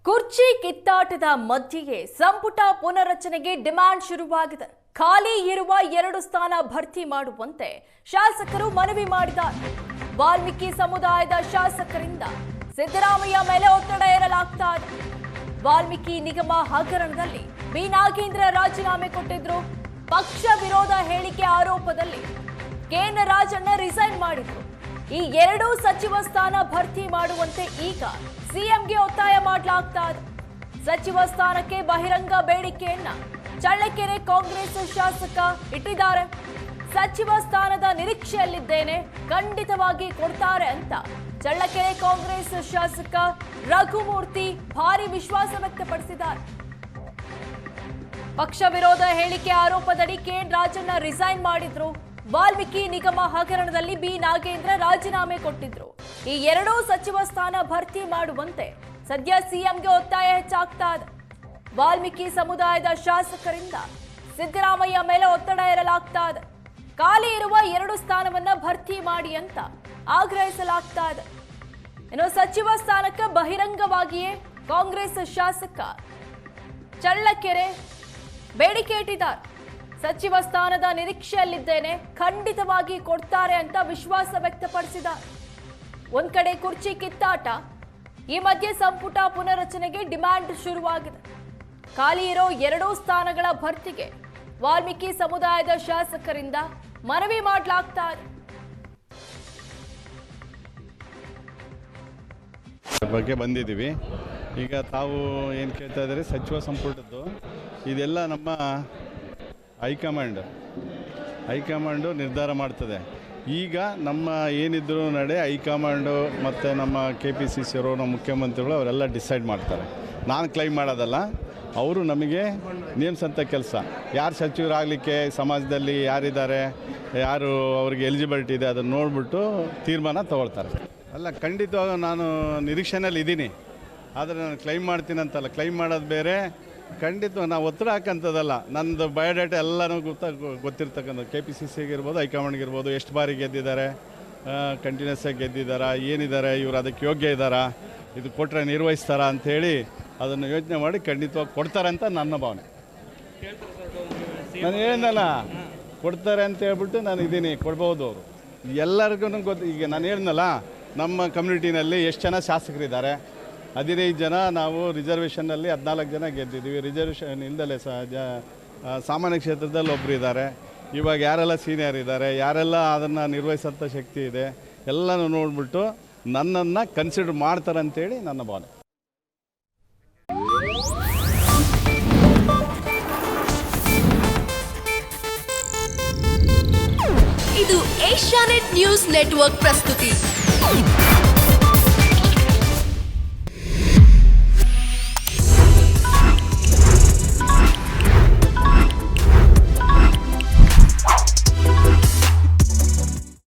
ಕುರ್ಚಿ ಕಿತ್ತಾಟದ ಮಧ್ಯೆಯೇ ಸಂಪುಟ ಪುನರಚನೆಗೆ ಡಿಮ್ಯಾಂಡ್ ಶುರುವಾಗಿದೆ. ಖಾಲಿ ಇರುವ 2 ಸ್ಥಾನ ಭರ್ತಿ ಮಾಡುವಂತೆ ಶಾಸಕರು ಮನವಿ ಮಾಡಿದ್ದಾರೆ. ವಾಲ್ಮೀಕಿ ಸಮುದಾಯದ ಶಾಸಕರಿಂದ ಸಿದ್ದರಾಮಯ್ಯ ಮೇಲೆ ಒತ್ತಡ ಹೇರಲಾಗ್ತಾ ಇದೆ. ವಾಲ್ಮೀಕಿ ನಿಗಮ ಹಗರಣದಲ್ಲಿ ಬಿ ನಾಗೇಂದ್ರ ರಾಜೀನಾಮೆ ಕೊಟ್ಟಿದ್ರು. ಪಕ್ಷ ವಿರೋಧ ಹೇಳಿಕೆ ಆರೋಪದಲ್ಲಿ ಕೆಎನ್ ರಾಜಣ್ಣ ರಿಸೈನ್ ಮಾಡಿದ್ರು. ಈ 2 ಸಚಿವ ಸ್ಥಾನ ಭರ್ತಿ ಮಾಡುವಂತೆ ಈಗ ಸಿಎಂಗೆ ಒತ್ತಾಯ ಮಾಡಲಾಗ್ತಾ ಇದೆ. ಸಚಿವ ಸ್ಥಾನಕ್ಕೆ ಬಹಿರಂಗ ಬೇಡಿಕೆಯನ್ನ ಚಳ್ಳಕೆರೆ ಕಾಂಗ್ರೆಸ್ ಶಾಸಕ ಇಟ್ಟಿದ್ದಾರೆ. ಸಚಿವ ಸ್ಥಾನದ ನಿರೀಕ್ಷೆಯಲ್ಲಿದ್ದೇನೆ, ಖಂಡಿತವಾಗಿ ಕೊಡ್ತಾರೆ ಅಂತ ಚಳ್ಳಕೆರೆ ಕಾಂಗ್ರೆಸ್ ಶಾಸಕ ರಘುಮೂರ್ತಿ ಭಾರಿ ವಿಶ್ವಾಸ ವ್ಯಕ್ತಪಡಿಸಿದ್ದಾರೆ. ಪಕ್ಷ ವಿರೋಧ ಹೇಳಿಕೆ ಆರೋಪದಡಿ ಕೆಎನ್ ರಾಜಣ್ಣ ರಿಸೈನ್ ಮಾಡಿದ್ರು. ವಾಲ್ಮೀಕಿ ನಿಗಮ ಹಗರಣದಲ್ಲಿ ಬಿ ನಾಗೇಂದ್ರ ರಾಜೀನಾಮೆ ಕೊಟ್ಟಿದ್ರು. ಈ 2 ಸಚಿವ ಸ್ಥಾನ ಭರ್ತಿ ಮಾಡುವಂತೆ ಸದ್ಯ ಸಿಎಂಗೆ ಒತ್ತಾಯ ಹೆಚ್ಚಾಗ್ತಾ ಇದೆ. ವಾಲ್ಮೀಕಿ ಸಮುದಾಯದ ಶಾಸಕರಿಂದ ಸಿದ್ದರಾಮಯ್ಯ ಮೇಲೆ ಒತ್ತಡ ಹೇರಲಾಗ್ತಾ ಇದೆ. ಖಾಲಿ ಇರುವ 2 ಸ್ಥಾನವನ್ನ ಭರ್ತಿ ಮಾಡಿ ಅಂತ ಆಗ್ರಹಿಸಲಾಗ್ತಾ ಇದೆ. ಇನ್ನು ಸಚಿವ ಸ್ಥಾನಕ್ಕೆ ಬಹಿರಂಗವಾಗಿಯೇ ಕಾಂಗ್ರೆಸ್ ಶಾಸಕ ಚಳ್ಳಕೆರೆ ಬೇಡಿಕೆ ಇಟ್ಟಿದ್ದಾರೆ. ಸಚಿವ ಸ್ಥಾನದ ನಿರೀಕ್ಷೆಯಲ್ಲಿದ್ದೇನೆ, ಖಂಡಿತವಾಗಿ ಕೊಡ್ತಾರೆ ಅಂತ ವಿಶ್ವಾಸ ವ್ಯಕ್ತಪಡಿಸಿದ್ದಾರೆ. ಒಂದ್ ಕಡೆ ಕುರ್ಚಿ ಕಿತ್ತಾಟ, ಈ ಮಧ್ಯೆ ಸಂಪುಟ ಪುನರಚನೆಗೆ ಡಿಮ್ಯಾಂಡ್ ಶುರುವಾಗಿದೆ. ಖಾಲಿ ಇರೋ 2 ಸ್ಥಾನಗಳ ಭರ್ತಿಗೆ ವಾಲ್ಮೀಕಿ ಸಮುದಾಯದ ಶಾಸಕರಿಂದ ಮನವಿ ಮಾಡಲಾಗ್ತಾ ಇದೆ. ಬಗ್ಗೆ ಬಂದಿದ್ದೀವಿ. ಈಗ ತಾವು ಏನು ಕೇಳ್ತಾ ಇದ್ದಾರೆ, ಸಚಿವ ಸಂಪುಟದ್ದು ಇದೆಲ್ಲ ನಮ್ಮ ಹೈಕಮಾಂಡು ನಿರ್ಧಾರ ಮಾಡ್ತದೆ. ಈಗ ನಮ್ಮ ಏನಿದ್ರು ನಡೆ ಹೈಕಮಾಂಡು ಮತ್ತು ನಮ್ಮ KPCC ಅವರು, ನಮ್ಮ ಮುಖ್ಯಮಂತ್ರಿಗಳು ಅವರೆಲ್ಲ ಡಿಸೈಡ್ ಮಾಡ್ತಾರೆ. ನಾನು ಕ್ಲೈಮ್ ಮಾಡೋದಲ್ಲ, ಅವರು ನಮಗೆ ನೇಮಿಸಂಥ ಕೆಲಸ. ಯಾರು ಸಚಿವರಾಗಲಿಕ್ಕೆ ಸಮಾಜದಲ್ಲಿ ಯಾರಿದ್ದಾರೆ, ಯಾರು ಅವ್ರಿಗೆ ಎಲಿಜಿಬಿಲಿಟಿ ಇದೆ, ಅದನ್ನು ನೋಡಿಬಿಟ್ಟು ತೀರ್ಮಾನ ತಗೊಳ್ತಾರೆ. ಅಲ್ಲ, ಖಂಡಿತವಾಗ ನಾನು ನಿರೀಕ್ಷೆನಲ್ಲಿ ಇದ್ದೀನಿ. ಆದರೆ ನಾನು ಕ್ಲೈಮ್ ಮಾಡ್ತೀನಿ ಅಂತಲ್ಲ, ಕ್ಲೈಮ್ ಮಾಡೋದು ಬೇರೆ, ಖಂಡಿತ ನಾವು ಒತ್ತಡ ಹಾಕೋಂಥದ್ದಲ್ಲ. ನನ್ನದು ಬಯೋಡೇಟಾ ಎಲ್ಲನೂ ಗೊತ್ತಿರ್ತಕ್ಕಂಥ KPCC ಇರ್ಬೋದು, ಹೈಕಮಾಂಡ್ಗಿರ್ಬೋದು, ಎಷ್ಟು ಬಾರಿ ಗೆದ್ದಿದ್ದಾರೆ, ಕಂಟಿನ್ಯೂಸ್ ಆಗಿ ಗೆದ್ದಿದ್ದಾರಾ, ಏನಿದ್ದಾರೆ, ಇವರು ಅದಕ್ಕೆ ಯೋಗ್ಯ ಇದ್ದಾರಾ, ಇದು ಕೊಟ್ಟರೆ ನಿರ್ವಹಿಸ್ತಾರಾ ಅಂಥೇಳಿ ಅದನ್ನು ಯೋಚನೆ ಮಾಡಿ ಖಂಡಿತವಾಗಿ ಕೊಡ್ತಾರೆ ಅಂತ ನನ್ನ ಭಾವನೆ. ನಾನು ಹೇಳಿದ್ನಲ್ಲ, ಕೊಡ್ತಾರೆ ಅಂತ ಹೇಳ್ಬಿಟ್ಟು ನಾನು ಇದ್ದೀನಿ, ಕೊಡ್ಬೋದು ಅವರು ಎಲ್ಲರಿಗೂ ಗೊತ್ತು. ಈಗ ನಾನು ಹೇಳಿದ್ನಲ್ಲ, ನಮ್ಮ ಕಮ್ಯುನಿಟಿನಲ್ಲಿ ಎಷ್ಟು ಜನ ಶಾಸಕರಿದ್ದಾರೆ, 15 ಜನ ನಾವು ರಿಸರ್ವೇಷನ್ನಲ್ಲಿ 14 ಜನ ಗೆದ್ದಿದ್ದೀವಿ. ರಿಸರ್ವೇಷನ್ ಇಲ್ಲದಲ್ಲೇ ಸಾಮಾನ್ಯ ಕ್ಷೇತ್ರದಲ್ಲಿ ಒಬ್ಬರು ಇದ್ದಾರೆ. ಇವಾಗ ಯಾರೆಲ್ಲ ಸೀನಿಯರ್ ಇದ್ದಾರೆ, ಯಾರೆಲ್ಲ ಅದನ್ನು ನಿರ್ವಹಿಸೋಂಥ ಶಕ್ತಿ ಇದೆ, ಎಲ್ಲನೂ ನೋಡಿಬಿಟ್ಟು ನನ್ನನ್ನು ಕನ್ಸಿಡರ್ ಮಾಡ್ತಾರೆ ಅಂತೇಳಿ ನನ್ನ ಭಾವನೆ. ಇದು ಏಷ್ಯಾನೆಟ್ ನ್ಯೂಸ್ ನೆಟ್ವರ್ಕ್ ಪ್ರಸ್ತುತಿ.